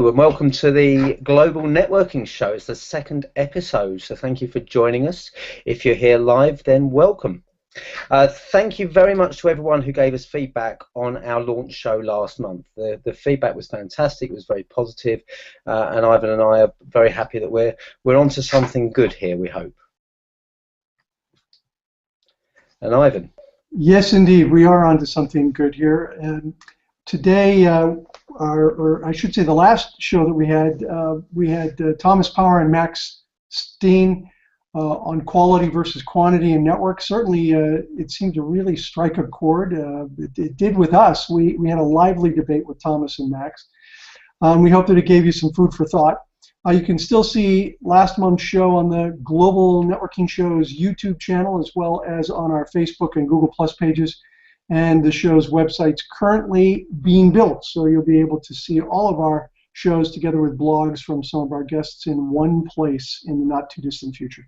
Hello and welcome to the Global Networking Show. It's the second episode, so thank you for joining us. If you're here live, then welcome. Thank you very much to everyone who gave us feedback on our launch show last month. The feedback was fantastic, it was very positive, and Ivan and I are very happy that we're onto something good here, we hope. And Ivan? Yes, indeed, we are onto something good here. And today, or I should say the last show that we had Thomas Power and Max Steen on quality versus quantity in networks. Certainly, it seemed to really strike a chord. It did with us. We had a lively debate with Thomas and Max. We hope that it gave you some food for thought. You can still see last month's show on the Global Networking Show's YouTube channel, as well as on our Facebook and Google Plus pages. And the show's website's currently being built, so you'll be able to see all of our shows together with blogs from some of our guests in one place in the not-too-distant future.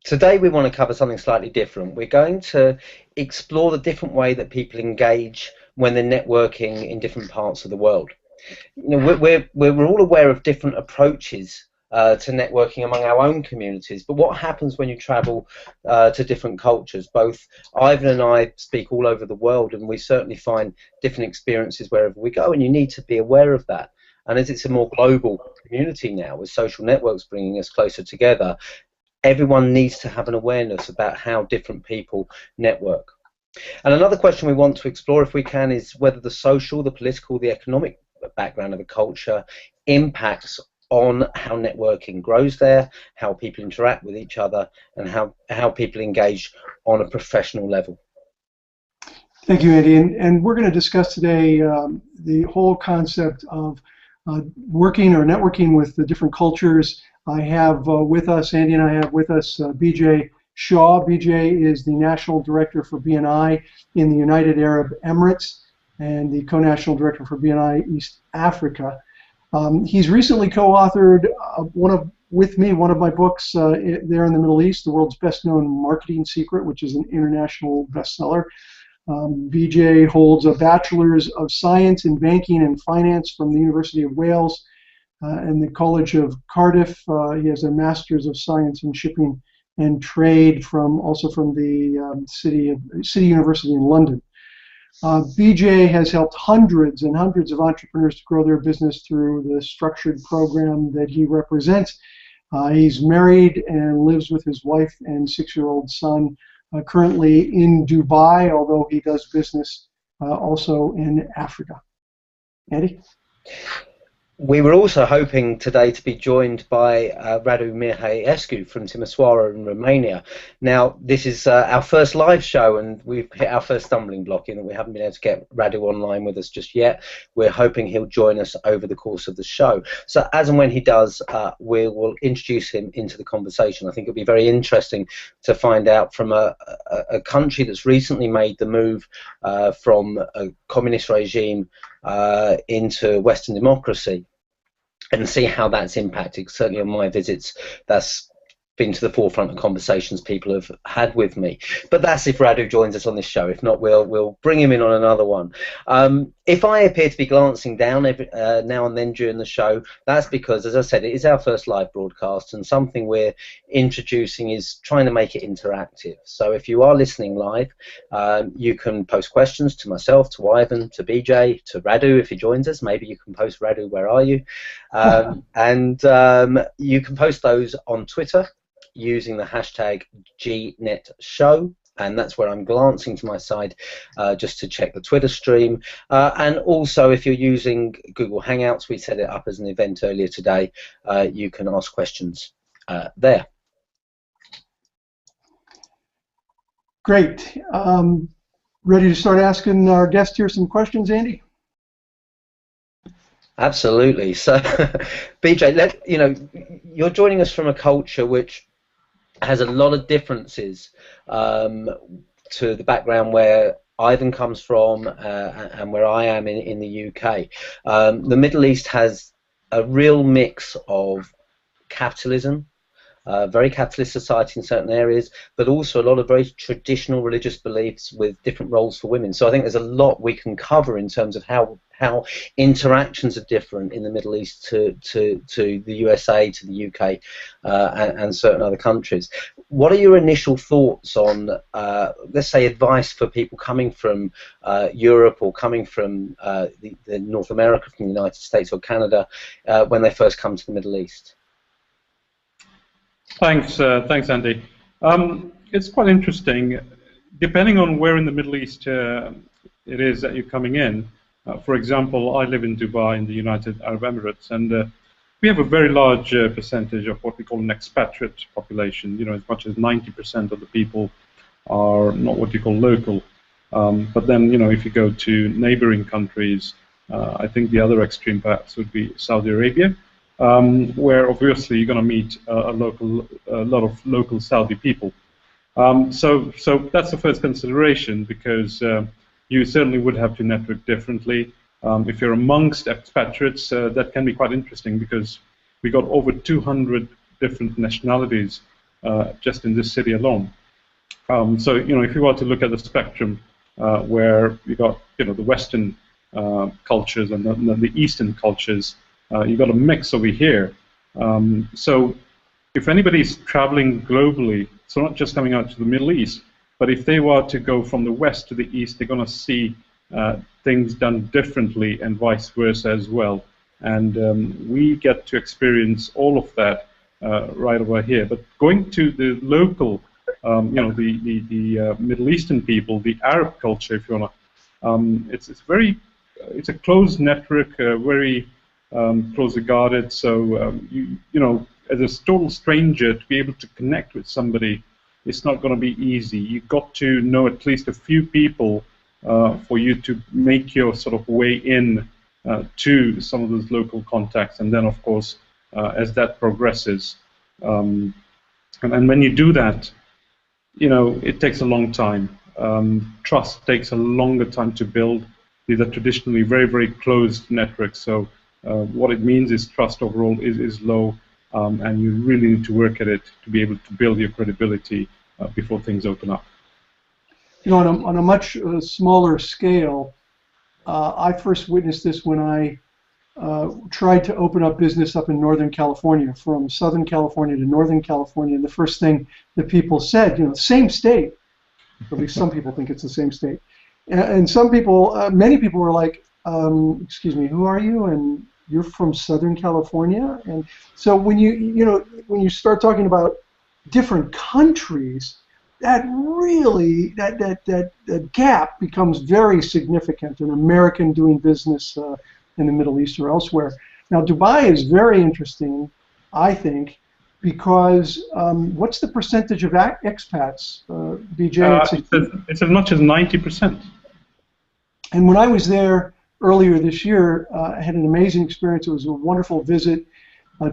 Today we want to cover something slightly different. We're going to explore the different way that people engage when they're networking in different parts of the world. You know, we're all aware of different approaches to networking among our own communities, but what happens when you travel to different cultures? Both Ivan and I speak all over the world, and we certainly find different experiences wherever we go, and you need to be aware of that. And as it's a more global community now, with social networks bringing us closer together, everyone needs to have an awareness about how different people network. And another question we want to explore, if we can, is whether the social, the political, the economic background of the culture impacts on how networking grows there, how people interact with each other, and how people engage on a professional level. Thank you, Andy. And we're going to discuss today the whole concept of working or networking with the different cultures. I have with us, Andy and I have with us Bijay Shah. Bijay is the National Director for BNI in the United Arab Emirates and the Co-National Director for BNI East Africa. He's recently co-authored with me one of my books there in the Middle East, The World's Best Known Marketing Secret, which is an international bestseller. Bijay holds a Bachelor's of Science in Banking and Finance from the University of Wales and the College of Cardiff. He has a Master's of Science in Shipping and Trade also from the City University in London. Bijay has helped hundreds and hundreds of entrepreneurs to grow their business through the structured program that he represents. He's married and lives with his wife and 6-year-old son, currently in Dubai, although he does business also in Africa. Andy? We were also hoping today to be joined by Radu Mihaescu from Timisoara in Romania. Now, this is our first live show, and we've hit our first stumbling block in that we haven't been able to get Radu online with us just yet. We're hoping he'll join us over the course of the show. So as and when he does, we will introduce him into the conversation. I think it'll be very interesting to find out from a country that's recently made the move from a communist regime into Western democracy, and see how that's impacted. Certainly on my visits, that's been to the forefront of conversations people have had with me. But that's if Radu joins us on this show. If not, we'll bring him in on another one. If I appear to be glancing down every now and then during the show, that's because, as I said, it is our first live broadcast, and something we're introducing is trying to make it interactive. So if you are listening live, you can post questions to myself, to Ivan, to Bijay, to Radu if he joins us. Maybe you can post, Radu, where are you? And you can post those on Twitter using the hashtag GNetShow, and that's where I'm glancing to my side just to check the Twitter stream. And also, if you're using Google Hangouts, we set it up as an event earlier today, you can ask questions there. Great. Ready to start asking our guest here some questions, Andy? Absolutely. So, Bijay, you're joining us from a culture which has a lot of differences to the background where Ivan comes from and where I am in the UK. The Middle East has a real mix of capitalism, very capitalist society in certain areas, but also a lot of very traditional religious beliefs with different roles for women. So I think there's a lot we can cover in terms of how interactions are different in the Middle East to the USA, to the UK, and certain other countries. What are your initial thoughts on, let's say, advice for people coming from Europe or coming from the North America, from the United States or Canada, when they first come to the Middle East? Thanks, Andy. It's quite interesting. Depending on where in the Middle East it is that you're coming in. For example, I live in Dubai in the United Arab Emirates, and we have a very large percentage of what we call an expatriate population. You know, as much as 90% of the people are not what you call local. But then, you know, if you go to neighboring countries, I think the other extreme perhaps would be Saudi Arabia, where obviously you're going to meet a lot of local Saudi people. So that's the first consideration, because you certainly would have to network differently. If you're amongst expatriates, that can be quite interesting, because we got over 200 different nationalities just in this city alone. So, you know, if you were to look at the spectrum, where you got, you know, the Western cultures and then the Eastern cultures, you got a mix over here. So if anybody's traveling globally, so not just coming out to the Middle East, but if they were to go from the West to the East, they're going to see things done differently and vice versa as well. And we get to experience all of that right over here. But going to the local, you know, the Middle Eastern people, the Arab culture, if you want to, it's a closed network, very closely guarded. So you know, as a total stranger, to be able to connect with somebody, it's not going to be easy. You've got to know at least a few people for you to make your sort of way in to some of those local contacts. And then, of course, as that progresses, and when you do that, you know, it takes a long time. Trust takes a longer time to build. These are traditionally very, very closed networks. So what it means is trust overall is low, and you really need to work at it to be able to build your credibility before things open up. You know, on a much smaller scale, I first witnessed this when I tried to open up business up in Northern California, from Southern California to Northern California. And the first thing that people said, you know, same state, at least some people think it's the same state. And some people, many people were like, excuse me, who are you? And you're from Southern California? And so when when you start talking about different countries, that really, that gap becomes very significant. An American doing business in the Middle East or elsewhere. Now, Dubai is very interesting, I think, because what's the percentage of expats, BJ? It's as much as 90%. And when I was there earlier this year, I had an amazing experience. It was a wonderful visit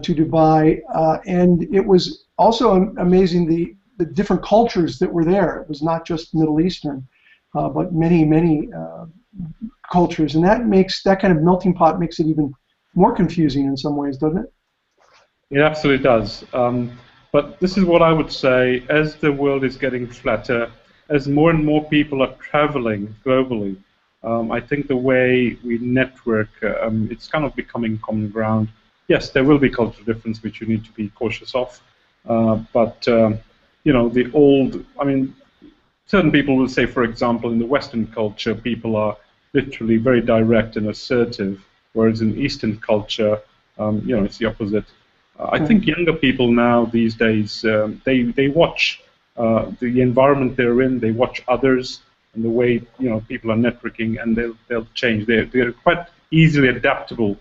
to Dubai, and it was also amazing the different cultures that were there. It was not just Middle Eastern, but many cultures, and that kind of melting pot makes it even more confusing in some ways, doesn't it? It absolutely does. But this is what I would say: as the world is getting flatter, as more and more people are traveling globally, I think the way we network, it's kind of becoming common ground. Yes, there will be cultural difference which you need to be cautious of, but you know, the old, I mean, certain people will say, for example, in the Western culture, people are literally very direct and assertive, whereas in Eastern culture, you know, it's the opposite. I think younger people now these days, they watch the environment they're in, they watch others, and the way, you know, people are networking, and they'll change. They're quite easily adaptable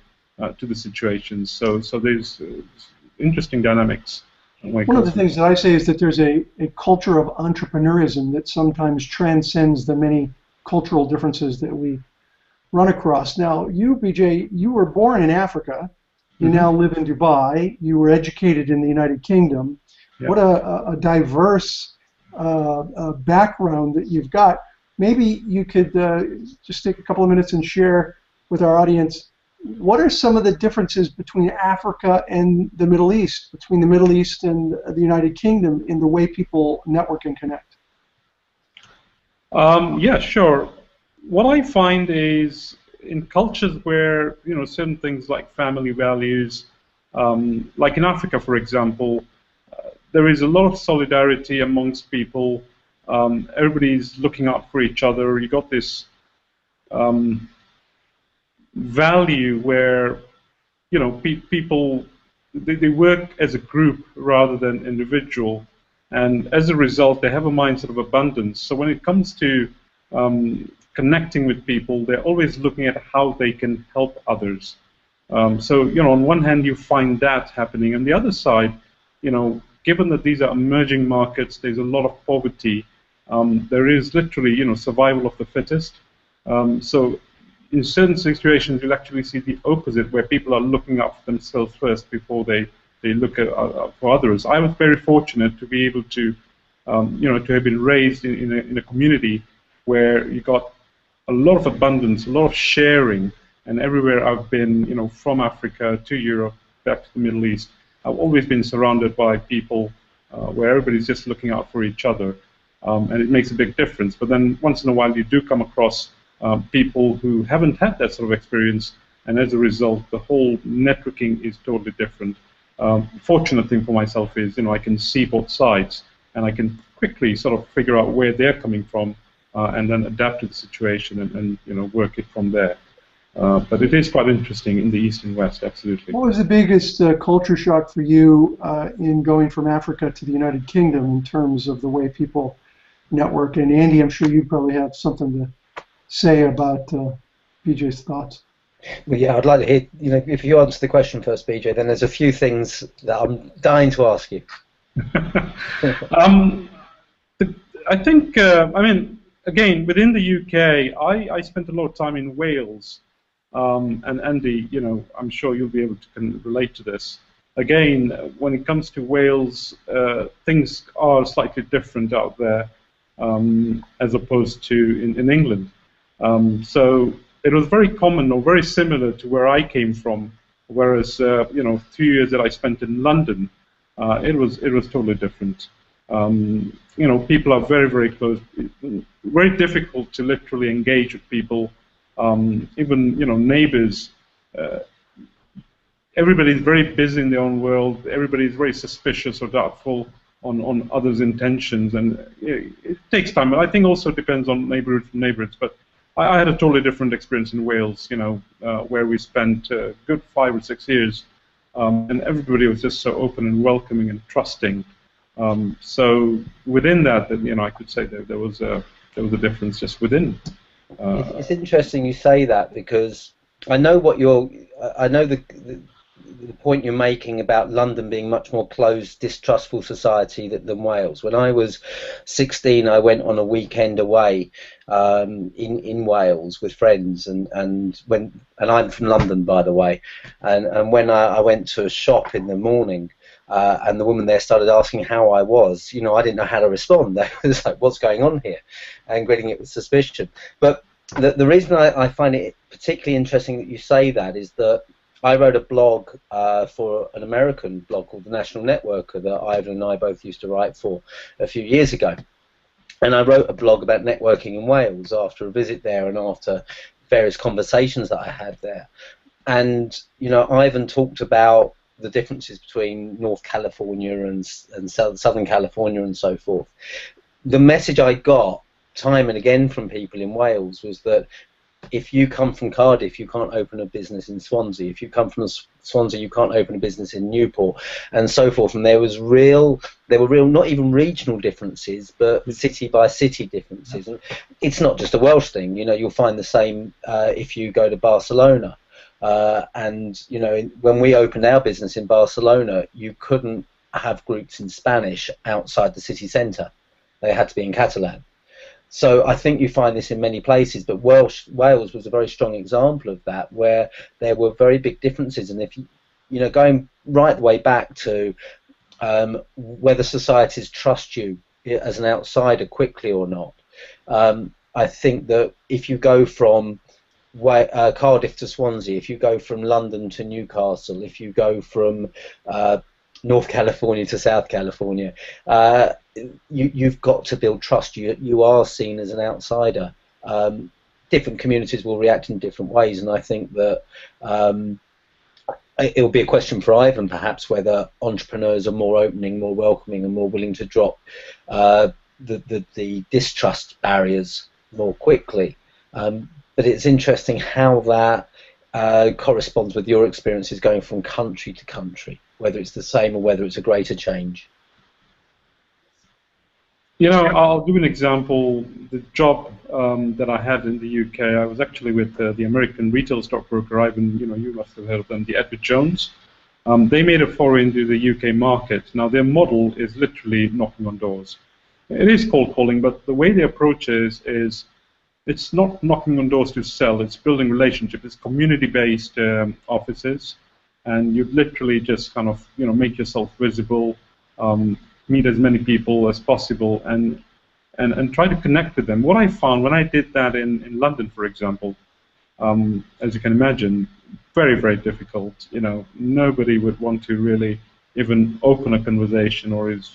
to the situations. So there's interesting dynamics. One of the things that I say is that there's a culture of entrepreneurism that sometimes transcends the many cultural differences that we run across. Now, you, BJ, you were born in Africa. You now live in Dubai. You were educated in the United Kingdom. Yeah. What a diverse background that you've got. Maybe you could just take a couple of minutes and share with our audience what are some of the differences between Africa and the Middle East, between the Middle East and the United Kingdom in the way people network and connect? Yeah, sure. What I find is in cultures where certain things like family values, like in Africa, for example, there is a lot of solidarity amongst people. Everybody's looking out for each other. You got this value where people they work as a group rather than individual, and as a result, they have a mindset of abundance. So when it comes to connecting with people, they're always looking at how they can help others. So on one hand, you find that happening, and the other side, given that these are emerging markets, there's a lot of poverty. There is literally, survival of the fittest. So in certain situations, you'll actually see the opposite, where people are looking out for themselves first before they look at for others. I was very fortunate to be able to, to have been raised in a community where you got a lot of abundance, a lot of sharing, and everywhere I've been, from Africa to Europe, back to the Middle East, I've always been surrounded by people where everybody's just looking out for each other, and it makes a big difference. But then once in a while, you do come across people who haven't had that sort of experience, and as a result, the whole networking is totally different. Fortunate thing for myself is, I can see both sides, and I can quickly sort of figure out where they're coming from, and then adapt to the situation and work it from there. But it is quite interesting in the East and West, absolutely. What was the biggest culture shock for you in going from Africa to the United Kingdom in terms of the way people network? And Andy, I'm sure you probably have something to say about BJ's thoughts. Well, yeah, I'd like to hear, if you answer the question first, BJ, then there's a few things that I'm dying to ask you. I think, again, within the UK, I spent a lot of time in Wales, and Andy, I'm sure you'll be able to relate to this. Again, when it comes to Wales, things are slightly different out there as opposed to in England. So it was very common or very similar to where I came from, whereas 2 years that I spent in London, it was totally different. People are very, very close. Very difficult to literally engage with people. Even neighbors. Everybody's very busy in their own world. Everybody's very suspicious or doubtful on others' intentions, and it takes time. And I think also depends on neighborhood from neighborhoods. But I had a totally different experience in Wales, where we spent a good 5 or 6 years, and everybody was just so open and welcoming and trusting. So within that, I could say that there was a difference just within. It's interesting you say that, because I know the point you're making about London being much more closed, distrustful society than Wales. When I was 16, I went on a weekend away in Wales with friends, and I'm from London, by the way, and when I went to a shop in the morning, and the woman there started asking how I was, I didn't know how to respond. I was like, what's going on here? And greeting it with suspicion. But the reason I find it particularly interesting that you say that is that I wrote a blog for an American blog called The National Networker that Ivan and I both used to write for a few years ago. And I wrote a blog about networking in Wales after a visit there and after various conversations that I had there. And, Ivan talked about the differences between North California and Southern California and so forth. The message I got time and again from people in Wales was that if you come from Cardiff, you can't open a business in Swansea. If you come from Swansea, you can't open a business in Newport, and so forth. And there were real, not even regional differences, but city by city differences. And it's not just a Welsh thing. You'll find the same if you go to Barcelona. And when we opened our business in Barcelona, you couldn't have groups in Spanish outside the city centre. They had to be in Catalan. So I think you find this in many places, but Wales was a very strong example of that, where there were very big differences. And if going right the way back to whether societies trust you as an outsider quickly or not, I think that if you go from Cardiff to Swansea, if you go from London to Newcastle, if you go from North California to South California, you've got to build trust. You are seen as an outsider. Different communities will react in different ways, and I think that it'll be a question for Ivan, perhaps, whether entrepreneurs are more opening, more welcoming, and more willing to drop the distrust barriers more quickly. But it's interesting how that corresponds with your experiences going from country to country, whether it's the same or whether it's a greater change. You know, I'll give an example. The job that I had in the UK, I was actually with the American retail stockbroker, Ivan, you must have heard of them, the Edward Jones. They made a foray into the UK market. Now, their model is literally knocking on doors. It is cold calling, but the way they approach it is it's not knocking on doors to sell, it's building relationships. It's community-based offices, and you literally just kind of, make yourself visible, meet as many people as possible, and try to connect with them. What I found when I did that in London, for example, as you can imagine, very, very difficult. Nobody would want to really even open a conversation, or is,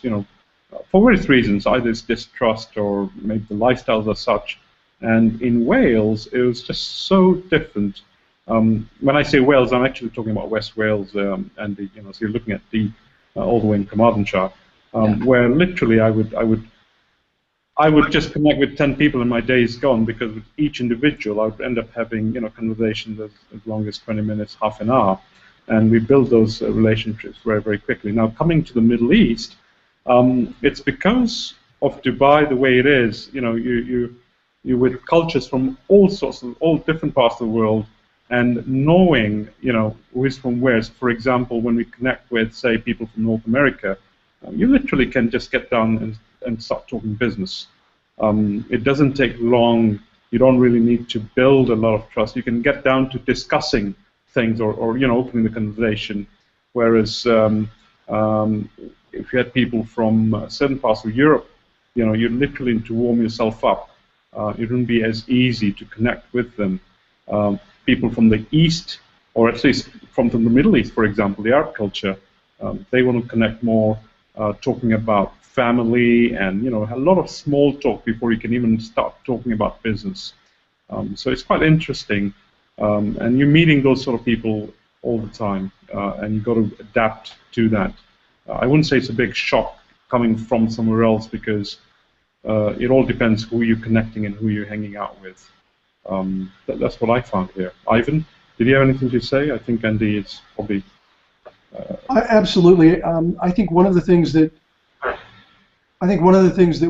for various reasons, either it's distrust or maybe the lifestyles are such. And in Wales, it was just so different. When I say Wales, I'm actually talking about West Wales, and so you're looking at the all the way in Carmarthenshire, where literally I would just connect with 10 people and my day is gone, because with each individual I would end up having conversations as long as 20 minutes, half an hour, and we build those relationships very, very quickly. Now, coming to the Middle East, it's because of Dubai the way it is. You with cultures from all different parts of the world, and knowing who is from where. So for example, when we connect with, say, people from North America, you literally can just get down and start talking business. It doesn't take long. You don't really need to build a lot of trust. You can get down to discussing things, or opening the conversation. Whereas if you had people from certain parts of Europe, you literally need to warm yourself up. It wouldn't be as easy to connect with them. People from the East, or at least from the Middle East, for example, the Arab culture, they want to connect more, talking about family and a lot of small talk before you can even start talking about business. So it's quite interesting, and you're meeting those sort of people all the time, and you've got to adapt to that. I wouldn't say it's a big shock coming from somewhere else, because it all depends who you're connecting and who you're hanging out with. That's what I found here. Ivan, did you have anything to say? I think Andy is probably... Absolutely. I think one of the things that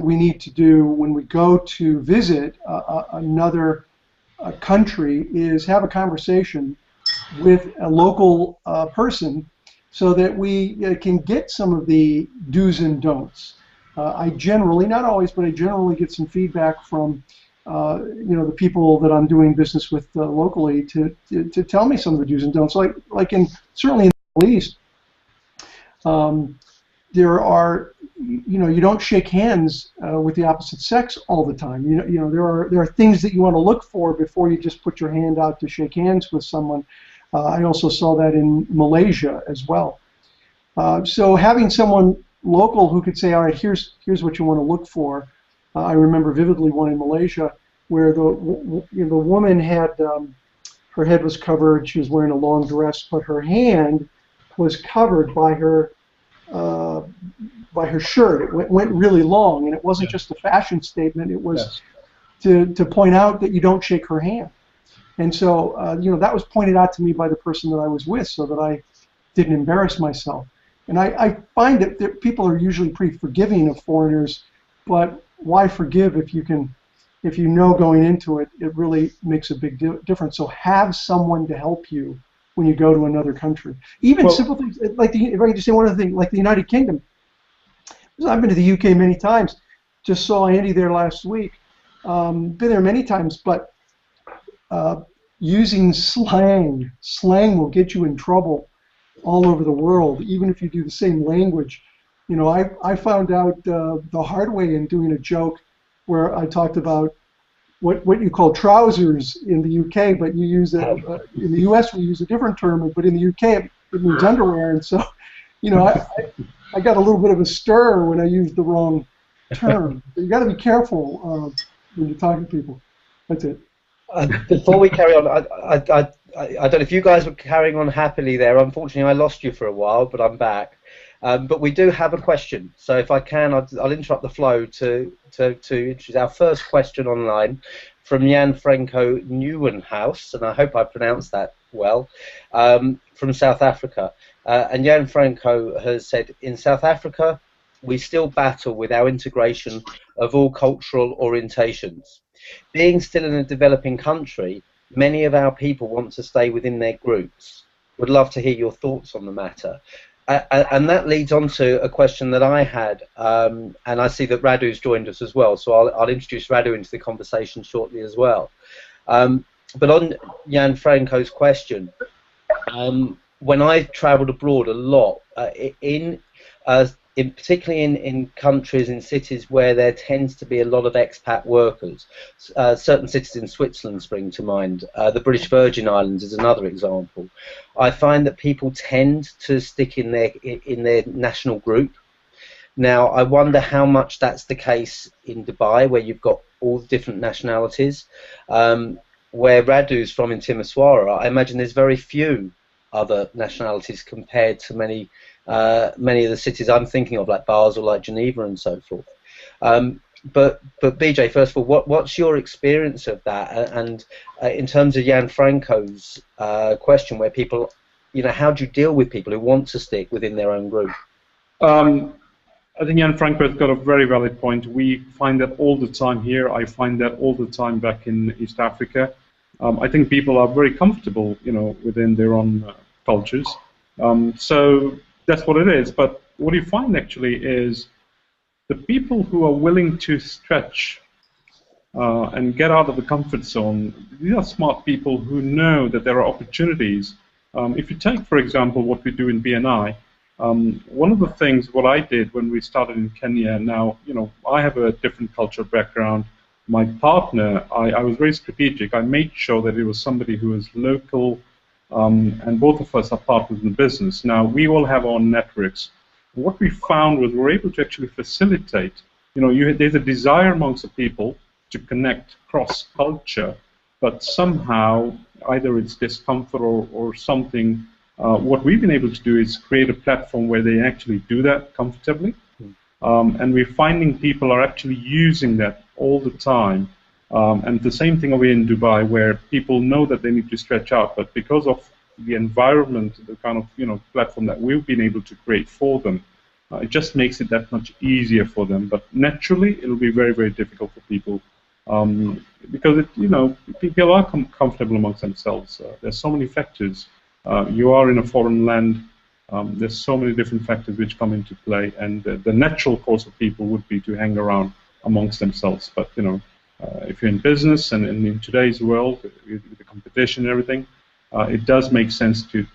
we need to do when we go to visit another country is have a conversation with a local person, so that we can get some of the do's and don'ts. I generally, not always, but I generally get some feedback from the people that I'm doing business with locally to tell me some of the do's and don'ts. Certainly in the Middle East, there are, you don't shake hands with the opposite sex all the time. There are things that you want to look for before you just put your hand out to shake hands with someone. I also saw that in Malaysia as well. So having someone local who could say, all right, here's what you want to look for. I remember vividly one in Malaysia where the woman had, her head was covered, she was wearing a long dress, but her hand was covered by her shirt. It went really long, and it wasn't just a fashion statement, it was to point out that you don't shake her hand. And so, that was pointed out to me by the person that I was with, so that I didn't embarrass myself. And I find that people are usually pretty forgiving of foreigners, but why forgive if you know going into it, it really makes a big difference. So have someone to help you when you go to another country. Even simple things, like if I could just say one other thing, like the United Kingdom. I've been to the UK many times, just saw Andy there last week, been there many times, but using slang will get you in trouble all over the world, even if you do the same language. I found out the hard way in doing a joke where I talked about what you call trousers in the UK, but you use it in the US. We use a different term, but in the UK it means underwear. And so, I got a little bit of a stir when I used the wrong term. So you got to be careful when you're talking to people. That's it. Before we carry on, I don't know if you guys were carrying on happily there. Unfortunately, I lost you for a while, but I'm back. But we do have a question, so if I can, I'll interrupt the flow to introduce our first question online from Jan Franco Nieuwenhuis, and I hope I pronounced that well, from South Africa. And Jan Franco has said, in South Africa, we still battle with our integration of all cultural orientations. Being still in a developing country, many of our people want to stay within their groups. Would love to hear your thoughts on the matter. And that leads on to a question that I had, and I see that Radu's joined us as well, so I'll introduce Radu into the conversation shortly as well. But on Jan Franco's question, when I've travelled abroad a lot, particularly in countries, in cities where there tends to be a lot of expat workers, certain cities in Switzerland spring to mind, the British Virgin Islands is another example. I find that people tend to stick in their national group. Now, I wonder how much that's the case in Dubai, where you've got all the different nationalities. Where Radu's from in Timisoara, I imagine there's very few other nationalities compared to many of the cities I'm thinking of, like Basel, like Geneva, and so forth. But BJ, first of all, what's your experience of that? And in terms of Jan Franco's question, where people, how do you deal with people who want to stick within their own group? I think Jan Franco has got a very valid point. We find that all the time here. I find that all the time back in East Africa. I think people are very comfortable, within their own cultures. So that's what it is. But what you find actually is the people who are willing to stretch and get out of the comfort zone. These are smart people who know that there are opportunities. If you take, for example, what we do in BNI, one of the things what I did when we started in Kenya. Now, I have a different cultural background. My partner, I was very strategic. I made sure that it was somebody who was local, and both of us are partners in the business. Now, we all have our networks. What we found was we were able to actually facilitate. There's a desire amongst the people to connect cross-culture, but somehow either it's discomfort or something. What we've been able to do is create a platform where they actually do that comfortably. And we're finding people are actually using that all the time. And the same thing over in Dubai, where people know that they need to stretch out, but because of the environment, the kind of platform that we've been able to create for them, it just makes it that much easier for them. But naturally, it'll be very, very difficult for people because people are comfortable amongst themselves. There's so many factors. You are in a foreign land. There's so many different factors which come into play, and the natural course of people would be to hang around amongst themselves. But if you're in business and in today's world with the competition and everything, it does make sense to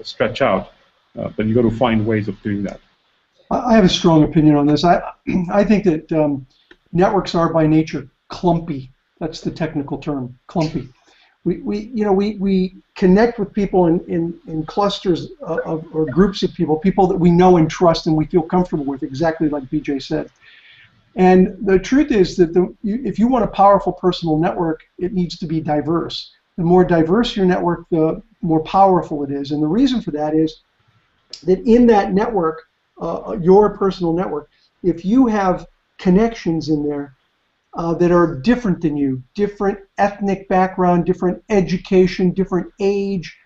stretch out. But you've got to find ways of doing that. I have a strong opinion on this. I think that networks are by nature clumpy. That's the technical term, clumpy. We connect with people in clusters or groups of people that we know and trust and we feel comfortable with, exactly like BJ said. And the truth is that if you want a powerful personal network, it needs to be diverse. The more diverse your network, the more powerful it is. And the reason for that is that in that network, your personal network, if you have connections in there that are different than you, different ethnic background, different education, different age,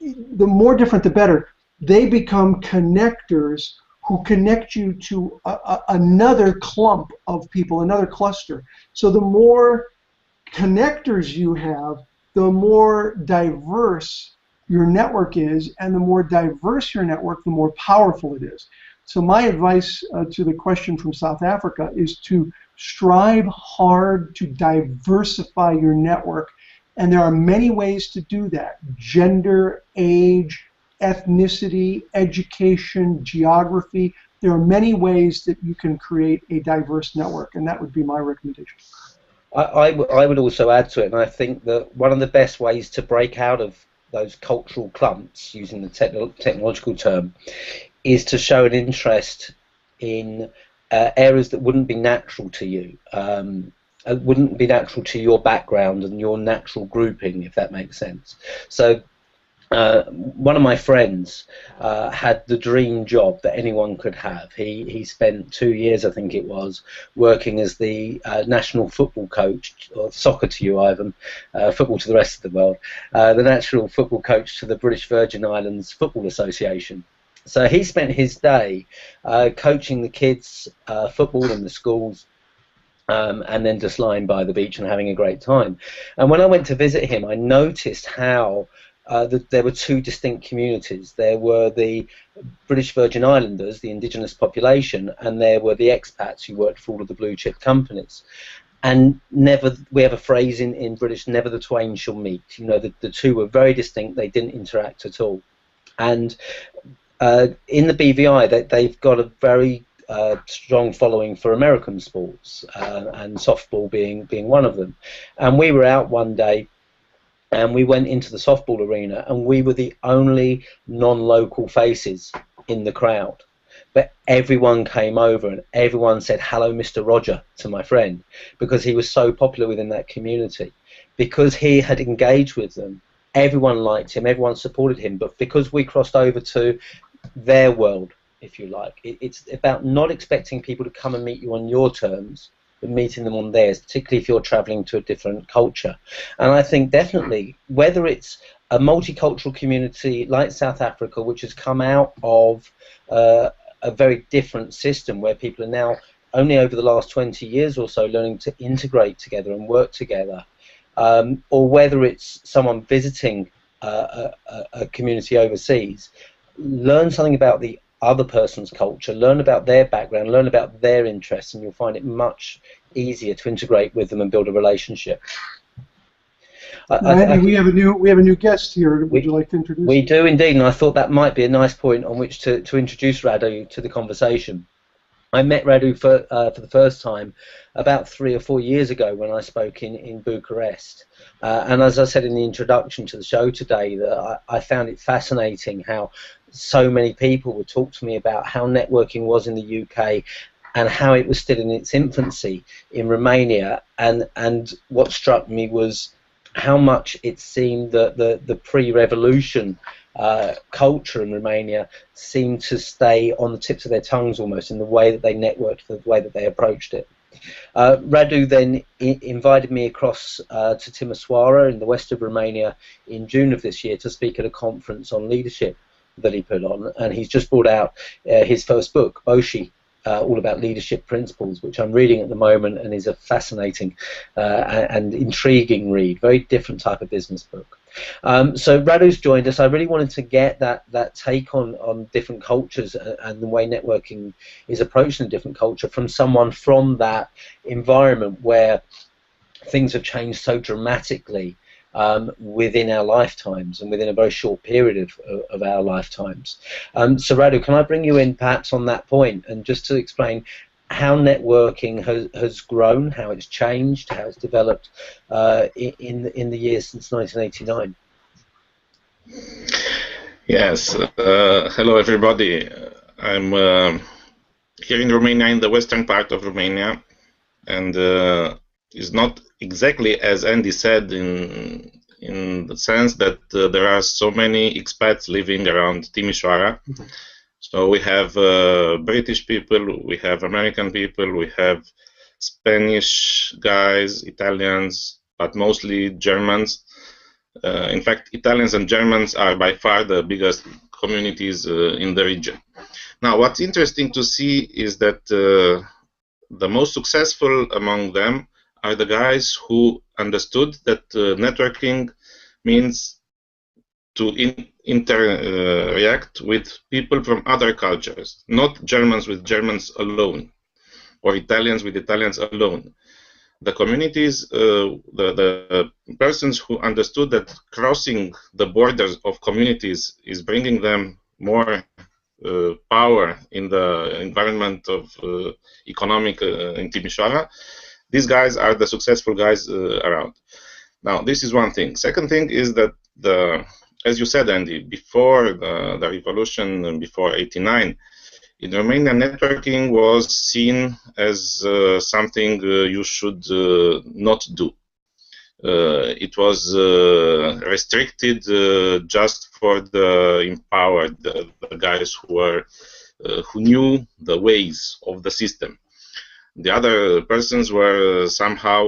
the more different the better. They become connectors who connect you to another clump of people, another cluster. So the more connectors you have, the more diverse your network is, and the more diverse your network, the more powerful it is. So my advice to the question from South Africa is to strive hard to diversify your network, and there are many ways to do that: gender, age, ethnicity, education, geography. There are many ways that you can create a diverse network, and that would be my recommendation. I would also add to it, and I think that one of the best ways to break out of those cultural clumps, using the technological term, is to show an interest in areas that wouldn't be natural to you, wouldn't be natural to your background and your natural grouping, if that makes sense. So one of my friends had the dream job that anyone could have. He spent 2 years, I think it was, working as the national football coach, or soccer to you, Ivan, football to the rest of the world, the national football coach to the British Virgin Islands Football Association. So he spent his day coaching the kids football in the schools, and then just lying by the beach and having a great time. And when I went to visit him, I noticed how there were two distinct communities. There were the British Virgin Islanders, the indigenous population, and there were the expats who worked for all of the blue chip companies. And never, we have a phrase in British, never the twain shall meet. You know, the two were very distinct. They didn't interact at all. And in the BVI, they've got a very strong following for American sports, and softball being one of them. And we were out one day, and we went into the softball arena, and we were the only non-local faces in the crowd. But everyone came over and everyone said, "Hello, Mr. Roger," to my friend, because he was so popular within that community. Because he had engaged with them, everyone liked him, everyone supported him. But because we crossed over to their world, if you like, it's about not expecting people to come and meet you on your terms, but meeting them on theirs, particularly if you're traveling to a different culture. And I think definitely, whether it's a multicultural community like South Africa, which has come out of a very different system where people are now only over the last 20 years or so learning to integrate together and work together, or whether it's someone visiting a community overseas, learn something about the other person's culture, learn about their background, learn about their interests, and you'll find it much easier to integrate with them and build a relationship. Andy, we have a new guest here. Would you like to introduce? We do indeed, and I thought that might be a nice point on which to introduce Radu to the conversation. I met Radu for the first time about 3 or 4 years ago when I spoke in Bucharest. And as I said in the introduction to the show today, that I found it fascinating how so many people would talk to me about how networking was in the UK and how it was still in its infancy in Romania. And what struck me was how much it seemed that the pre-revolution culture in Romania seemed to stay on the tips of their tongues almost in the way that they networked, the way that they approached it. Radu then invited me across to Timisoara in the west of Romania in June of this year to speak at a conference on leadership that he put on, and he's just brought out his first book, Boshi, all about leadership principles, which I'm reading at the moment and is a fascinating and intriguing read, very different type of business book. So Radu's joined us. I really wanted to get that take on different cultures and the way networking is approached in a different culture from someone from that environment where things have changed so dramatically within our lifetimes and within a very short period of our lifetimes. So Radu, can I bring you in perhaps on that point and just to explain how networking has grown, how it's changed, how it's developed in the years since 1989? Yes. Hello, everybody. I'm here in Romania, in the western part of Romania, and it's not exactly as Andy said in the sense that there are so many expats living around Timisoara. Mm-hmm. So we have British people, we have American people, we have Spanish guys, Italians, but mostly Germans. In fact, Italians and Germans are by far the biggest communities in the region. Now, what's interesting to see is that the most successful among them are the guys who understood that networking means to interact with people from other cultures, not Germans with Germans alone, or Italians with Italians alone. The communities, the persons who understood that crossing the borders of communities is bringing them more power in the environment of economic in Timisoara, these guys are the successful guys around. Now, this is one thing. Second thing is that as you said, Andy, before the revolution, before '89, in Romania, networking was seen as something you should not do. It was restricted just for the empowered, the guys who knew the ways of the system. The other persons were somehow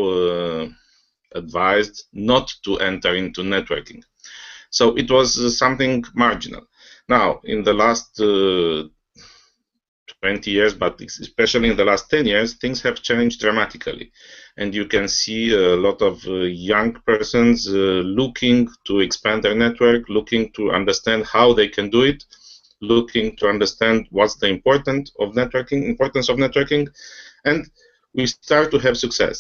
advised not to enter into networking. So it was something marginal. Now, in the last 20 years, but especially in the last 10 years, things have changed dramatically. And you can see a lot of young persons looking to expand their network, looking to understand how they can do it, looking to understand what's the importance of networking, and we start to have success.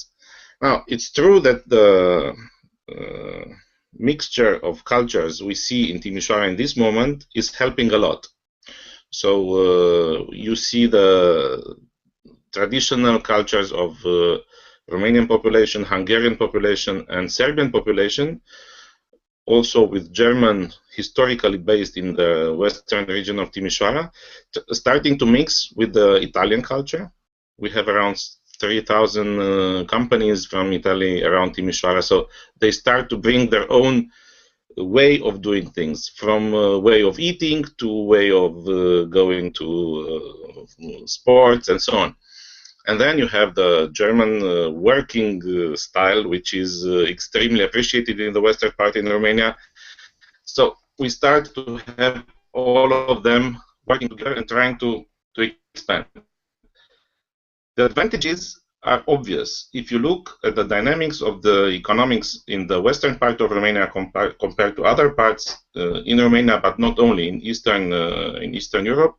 Now, it's true that the mixture of cultures we see in Timișoara in this moment is helping a lot. So you see the traditional cultures of Romanian population, Hungarian population, and Serbian population, also with German historically based in the western region of Timișoara, starting to mix with the Italian culture. We have around 3,000 companies from Italy around Timișoara, so they start to bring their own way of doing things, from way of eating to way of going to sports and so on. And then you have the German working style, which is extremely appreciated in the western part in Romania. So we start to have all of them working together and trying to expand. The advantages are obvious. If you look at the dynamics of the economics in the western part of Romania compared to other parts in Romania, but not only in Eastern Europe,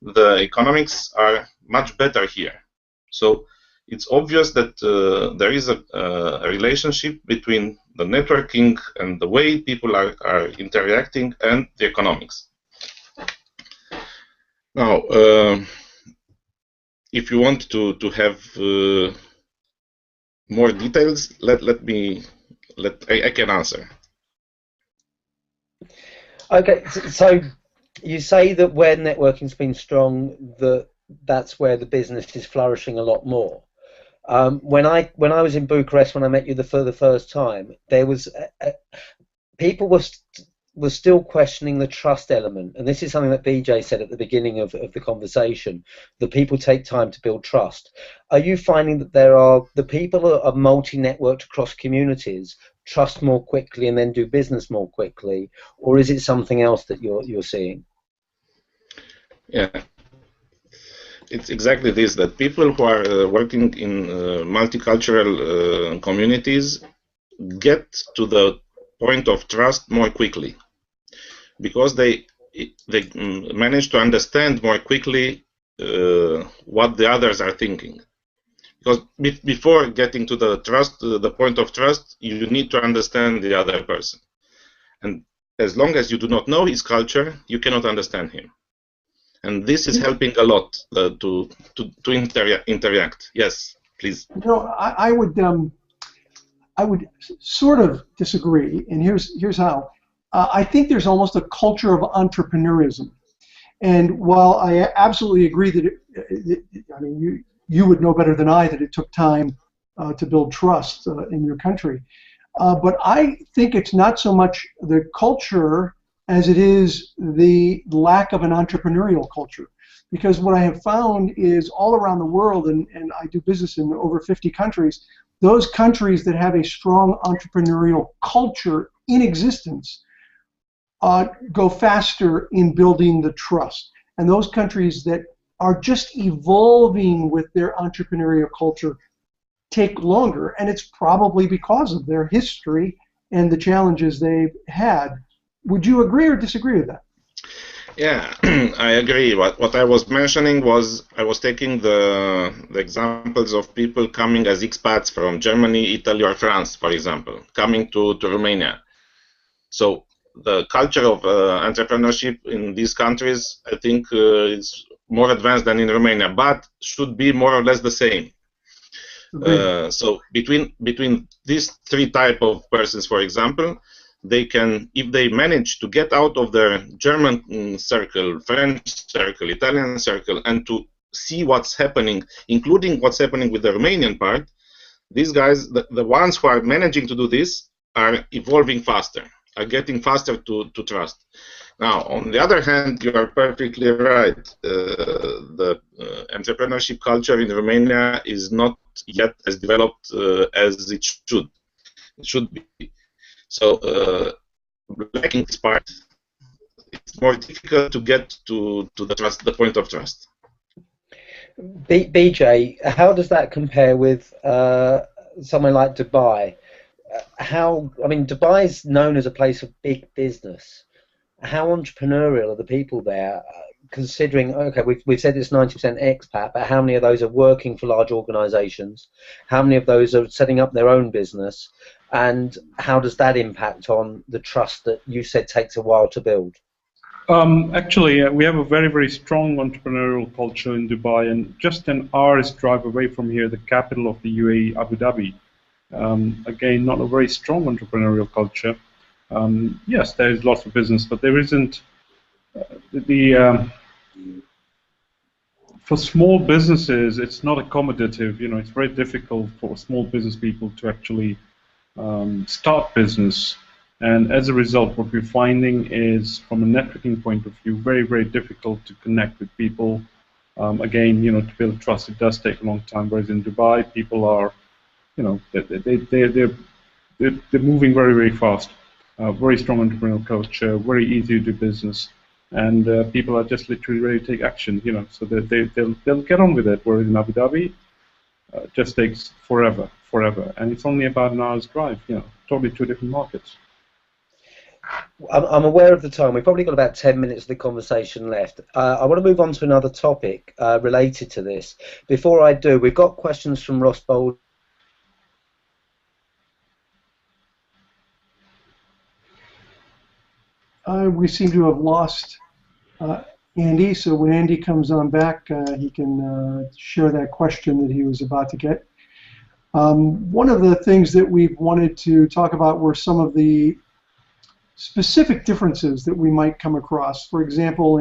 the economics are much better here. So it's obvious that there is a relationship between the networking and the way people are interacting and the economics. Now, if you want to have more details, I can answer. Okay, so you say that where networking's been strong, that's where the business is flourishing a lot more. When I was in Bucharest, when I met you for the first time, there was people were still questioning the trust element, and this is something that Bijay said at the beginning of the conversation, that people take time to build trust. Are you finding that the people are multi-networked across communities, trust more quickly and then do business more quickly, or is it something else that you're seeing? Yeah, it's exactly this, that people who are working in multicultural communities get to the point of trust more quickly, because they manage to understand more quickly what the others are thinking. Because before getting to the point of trust, you need to understand the other person. And as long as you do not know his culture, you cannot understand him. And this is helping a lot to interact. Yes, please. You know, I would sort of disagree, and here's how. I think there's almost a culture of entrepreneurism, and while I absolutely agree that I mean, you would know better than I that it took time to build trust in your country, but I think it's not so much the culture as it is the lack of an entrepreneurial culture. Because what I have found is all around the world, and I do business in over 50 countries, those countries that have a strong entrepreneurial culture in existence go faster in building the trust. And those countries that are just evolving with their entrepreneurial culture take longer, and it's probably because of their history and the challenges they've had. Would you agree or disagree with that? Yeah, I agree. What I was mentioning was I was taking the examples of people coming as expats from Germany, Italy, or France, for example, coming to Romania. So the culture of entrepreneurship in these countries, I think, is more advanced than in Romania, but should be more or less the same. So between these three type of persons, for example, they can, if they manage to get out of their German circle, French circle, Italian circle, and to see what's happening, including what's happening with the Romanian part, these guys, the ones who are managing to do this, are evolving faster, are getting faster to trust. Now, on the other hand, you are perfectly right. The entrepreneurship culture in Romania is not yet as developed as it should. It should be. So, lacking this part, it's more difficult to get to the trust, the point of trust. BJ, how does that compare with somewhere like Dubai? I mean, Dubai is known as a place of big business. How entrepreneurial are the people there? Considering, okay, we've said it's 90% expat, but how many of those are working for large organisations? How many of those are setting up their own business? And how does that impact on the trust that you said takes a while to build? Actually, we have a very, very strong entrepreneurial culture in Dubai, and just an hour's drive away from here, the capital of the UAE, Abu Dhabi. Again, not a very strong entrepreneurial culture. Yes, there is lots of business, but there isn't for small businesses, it's not accommodative. You know, it's very difficult for small business people to actually start business. And as a result, what we're finding is, from a networking point of view, very, very difficult to connect with people. Again, you know, to build trust, it does take a long time. Whereas in Dubai, people are, you know, they're moving very, very fast. Very strong entrepreneurial culture, very easy to do business, and people are just literally ready to take action. You know, so that they'll get on with it. Whereas in Abu Dhabi, it just takes forever, and it's only about an hour's drive. You know, totally two different markets. I'm aware of the time. We've probably got about 10 minutes of the conversation left. I want to move on to another topic related to this. Before I do, we've got questions from Ross Bold. We seem to have lost Andy, so when Andy comes on back, he can share that question that he was about to get. One of the things that we wanted to talk about were some of the specific differences that we might come across. For example,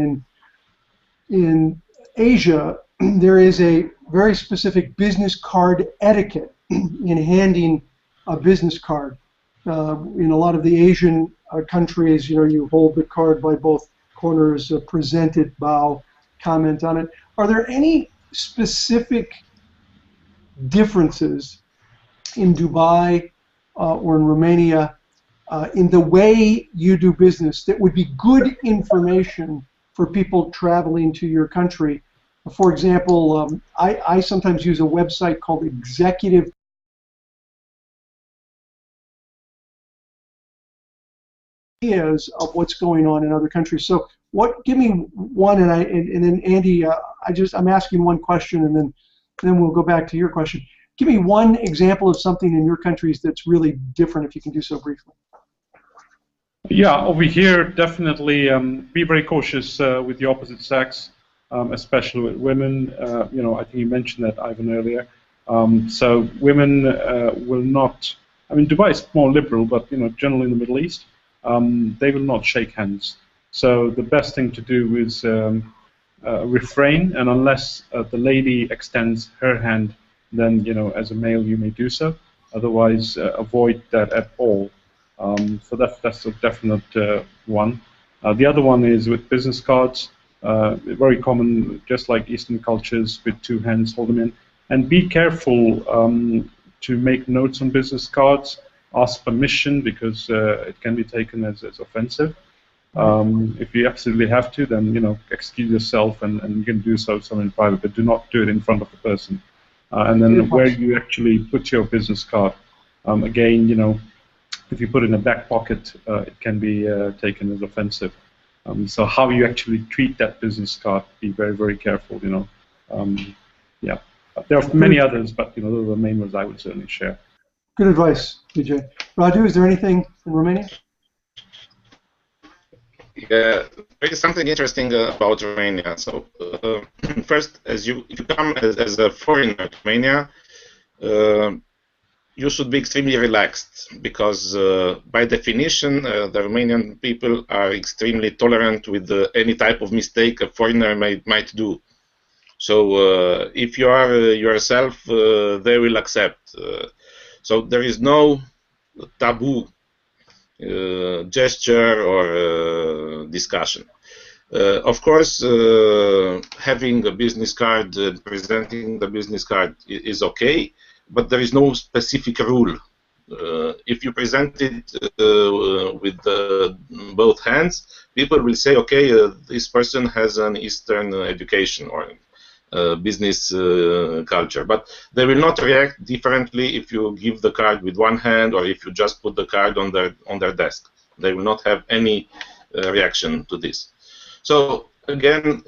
in Asia, there is a very specific business card etiquette in handing a business card. In a lot of the Asian countries, you know, you hold the card by both corners, present it, bow, comment on it. Are there any specific differences in Dubai or in Romania in the way you do business that would be good information for people traveling to your country? For example, I sometimes use a website called Executive of what's going on in other countries. So give me one, and then Andy, I'm asking one question, and then we'll go back to your question. Give me one example of something in your countries that's really different, if you can do so briefly. Yeah, over here, definitely be very cautious with the opposite sex, especially with women. You know, I think you mentioned that, Ivan, earlier. So women will not. I mean, Dubai is more liberal, but you know, generally in the Middle East, they will not shake hands. So the best thing to do is refrain, and unless the lady extends her hand, then, you know, as a male you may do so. Otherwise, avoid that at all. So that's a definite one. The other one is with business cards. Very common, just like Eastern cultures, with two hands, hold them in. And be careful to make notes on business cards. Ask permission, because it can be taken as offensive. If you absolutely have to, then, you know, excuse yourself, and you can do so in private, but do not do it in front of the person. And then where you actually put your business card, again, you know, if you put it in a back pocket, it can be taken as offensive. So how you actually treat that business card, be very, very careful, you know. Yeah, there are many others, but, you know, those are the main ones I would certainly share. Good advice, BJ. Radu, is there anything in Romania? Yeah, there is something interesting about Romania. So first, if you come as a foreigner to Romania, you should be extremely relaxed, because by definition, the Romanian people are extremely tolerant with any type of mistake a foreigner might do. So if you are yourself, they will accept. So there is no taboo gesture or discussion. Of course, having a business card, presenting the business card is okay, but there is no specific rule. If you present it with both hands, people will say, okay, this person has an Eastern education or business culture, but they will not react differently if you give the card with one hand or if you just put the card on their desk. They will not have any reaction to this. So again,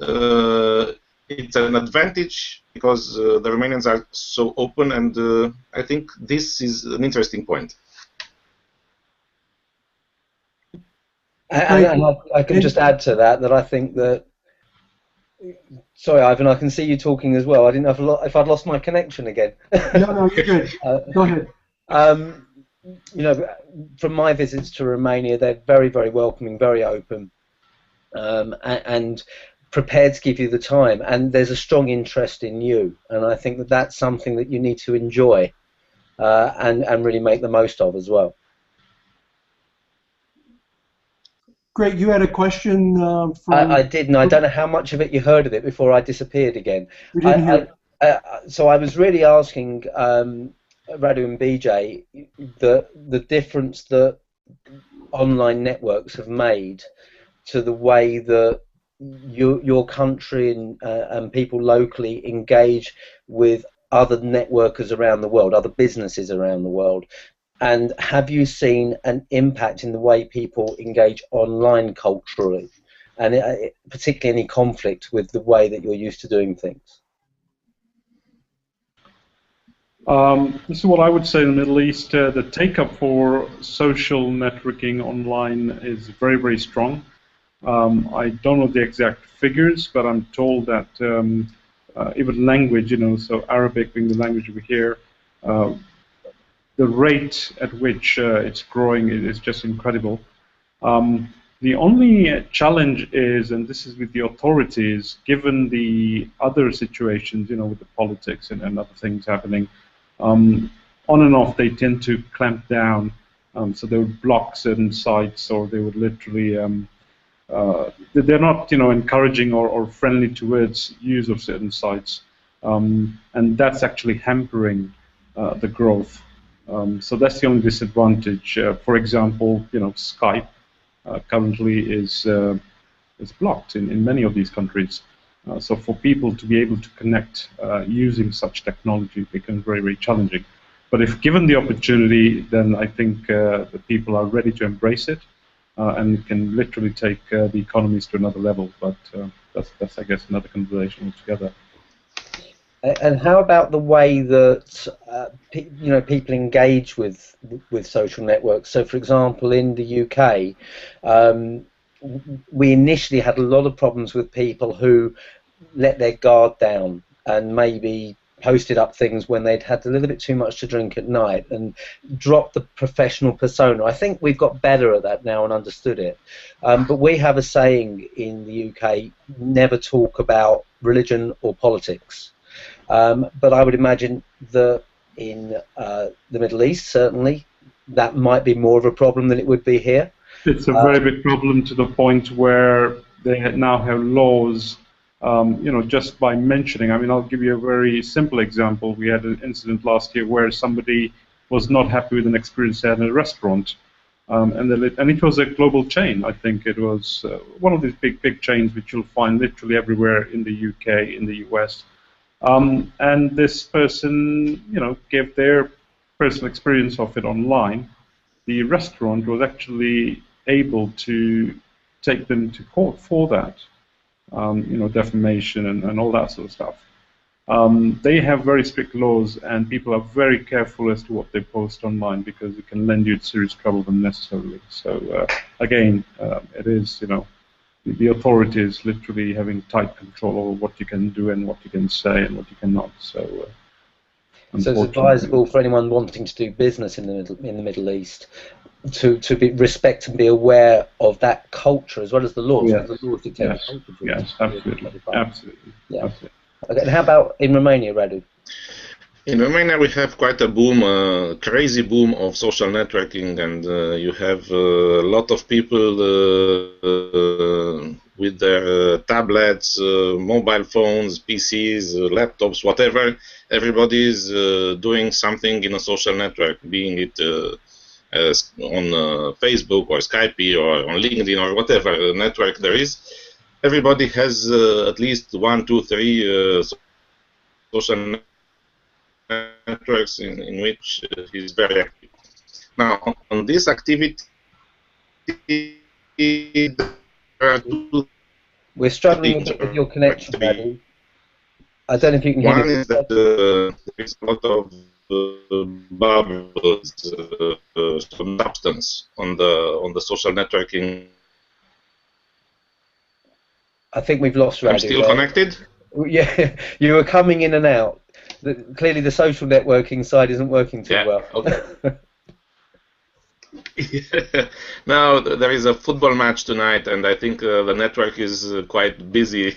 it's an advantage because the Romanians are so open, and I think this is an interesting point. And I can just add to that I think that. Sorry, Ivan, I can see you talking as well. I didn't know if I'd lost my connection again. No, you're good. Go ahead. You know, from my visits to Romania, they're very, very welcoming, very open, and prepared to give you the time. And there's a strong interest in you. And I think that that's something that you need to enjoy and really make the most of as well. Great. You had a question from... I did, and I don't know how much of it you heard of it before I disappeared again. We didn't hear it. So I was really asking Radu and Bijay the difference that online networks have made to the way that your country and people locally engage with other networkers around the world, other businesses around the world. And have you seen an impact in the way people engage online culturally, and particularly any conflict with the way that you're used to doing things? This is what I would say in the Middle East. The take-up for social networking online is very, very strong. I don't know the exact figures, but I'm told that even language, so Arabic being the language we hear, the rate at which it's growing is just incredible. The only challenge is, and this is with the authorities, given the other situations, with the politics and other things happening, on and off they tend to clamp down. So they would block certain sites, or they would literally, they're not, encouraging or friendly towards use of certain sites, and that's actually hampering the growth. So that's the only disadvantage. For example, Skype currently is blocked in many of these countries. So for people to be able to connect using such technology becomes very, very challenging. But if given the opportunity, then I think the people are ready to embrace it, and can literally take the economies to another level. But that's I guess another conversation altogether. And how about the way that people engage with social networks? So, for example, in the UK, we initially had a lot of problems with people who let their guard down and maybe posted up things when they'd had a little bit too much to drink at night and dropped the professional persona. I think we've got better at that now and understood it. But we have a saying in the UK: never talk about religion or politics. But I would imagine that in the Middle East, certainly, that might be more of a problem than it would be here. It's a very big problem, to the point where they now have laws, just by mentioning. I mean, I'll give you a very simple example. We had an incident last year where somebody was not happy with an experience they had in a restaurant. And it was a global chain. I think it was one of these big chains which you'll find literally everywhere in the UK, in the US. And this person, gave their personal experience of it online. The restaurant was actually able to take them to court for that, defamation and all that sort of stuff. They have very strict laws, and people are very careful as to what they post online, because it can land you to serious trouble unnecessarily. So again, it is, the authorities literally having tight control over what you can do and what you can say and what you cannot. So, So it's unfortunately. advisable for anyone wanting to do business in the Middle East to be respect and be aware of that culture as well as the laws, Yes, because the laws dictate the yes, culture. yes, absolutely, absolutely, Yeah. absolutely. Okay. And how about in Romania, Radu? In Romania, we have quite a boom, crazy boom of social networking, and you have a lot of people with their tablets, mobile phones, PCs, laptops, whatever. Everybody is doing something in a social network, being it on Facebook or Skype or on LinkedIn or whatever network there is. Everybody has at least 1, 2, 3 social networks in which he's very active. Now, on this activity, there are two We're struggling a things, bit with or your connection, three. Radu. I don't know if you can hear me. One is that there is a lot of bubbles, some substance on the social networking. I think we've lost Radu. I'm still connected? Yeah, you were coming in and out. Clearly the social networking side isn't working too well. Okay. Now there is a football match tonight, and I think the network is quite busy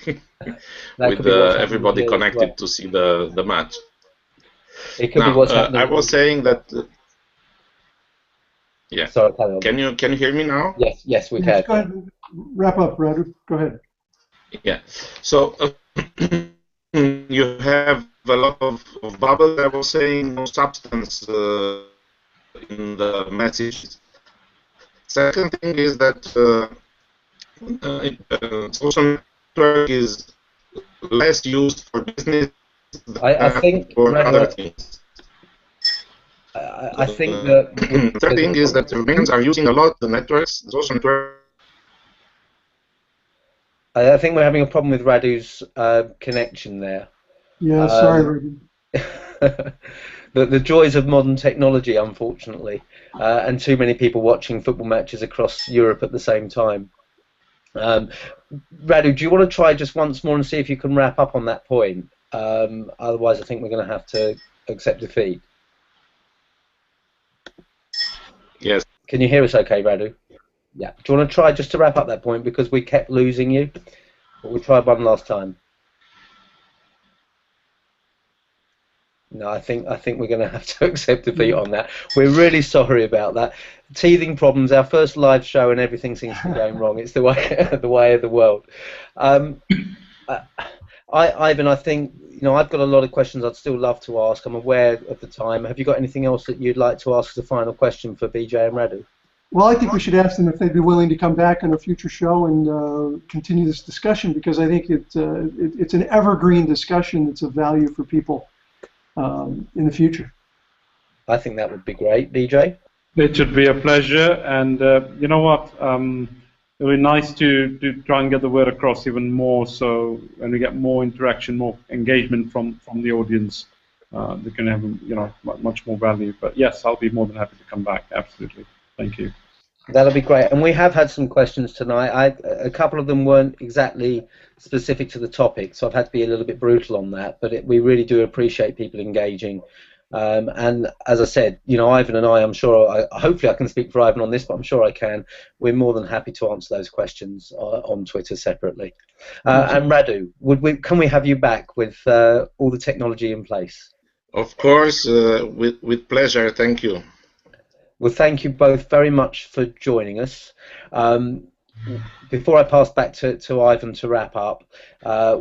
with everybody connected to see the match. It could be what's happening. I was saying that. Yeah. Sorry, carry on. Can you hear me now? Yes, we can. Go ahead. Wrap up, Radu. Go ahead. Yeah. So you have a lot of bubble. I was saying no substance in the messages. Second thing is that social network is less used for business I think for other things. I think that third thing is that Romanians are using a lot the networks, social networks. I think we're having a problem with Radu's connection there. Yeah, sorry, Radu. The joys of modern technology, unfortunately, and too many people watching football matches across Europe at the same time. Radu, do you want to try just once more and see if you can wrap up on that point? Otherwise, I think we're going to have to accept defeat. Yes. Can you hear us okay, Radu? Yeah. Do you want to try just to wrap up that point, because we kept losing you? But we'll try one last time. No, I think we're going to have to accept defeat on that. We're really sorry about that. Teething problems. Our first live show and everything seems to be going wrong. It's the way of the world. Ivan, I think I've got a lot of questions I'd still love to ask. I'm aware of the time. Have you got anything else that you'd like to ask as a final question for Bijay and Radu? Well, I think we should ask them if they'd be willing to come back on a future show and continue this discussion, because I think it's an evergreen discussion that's of value for people in the future. I think that would be great. Bijay? It should be a pleasure, and you know what? It would be nice to try and get the word across even more, so when we get more interaction, more engagement from the audience, they can have much more value. But yes, I'll be more than happy to come back. Absolutely. Thank you. That'll be great. And we have had some questions tonight. A couple of them weren't exactly specific to the topic, so I've had to be a little bit brutal on that. But we really do appreciate people engaging. And as I said, Ivan and I'm sure, hopefully I can speak for Ivan on this, but I'm sure I can. We're more than happy to answer those questions on Twitter separately. And Radu, can we have you back with all the technology in place? Of course, with pleasure. Thank you. Well, thank you both very much for joining us. Before I pass back to Ivan to wrap up,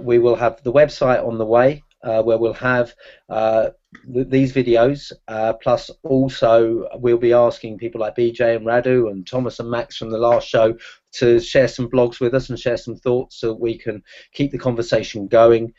we will have the website on the way, where we'll have these videos, plus also we'll be asking people like Bijay and Radu and Thomas and Max from the last show to share some blogs with us and share some thoughts so we can keep the conversation going.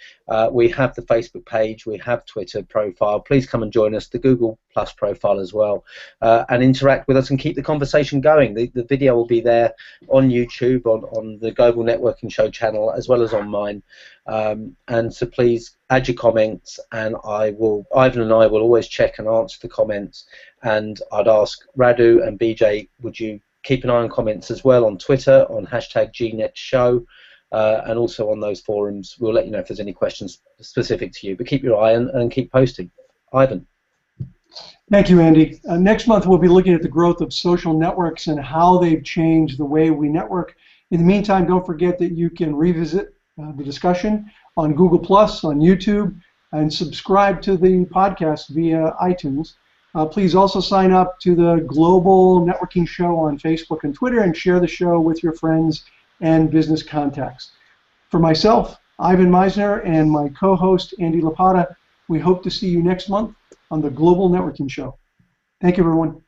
We have the Facebook page, we have Twitter profile. Please come and join us, the Google Plus profile as well, and interact with us and keep the conversation going. The video will be there on YouTube, on the Global Networking Show channel, as well as on mine. And so please add your comments, and Ivan and I will always check and answer the comments. And I'd ask Radu and Bijay, would you keep an eye on comments as well on Twitter, on #GNetShow, and also on those forums. We'll let you know if there's any questions specific to you, but keep your eye and keep posting. Ivan. Thank you, Andy. Next month, we'll be looking at the growth of social networks and how they've changed the way we network. In the meantime, don't forget that you can revisit the discussion on Google+, on YouTube, and subscribe to the podcast via iTunes. Please also sign up to the Global Networking Show on Facebook and Twitter and share the show with your friends and business contacts. For myself, Ivan Misner, and my co-host, Andy Lopata, we hope to see you next month on the Global Networking Show. Thank you, everyone.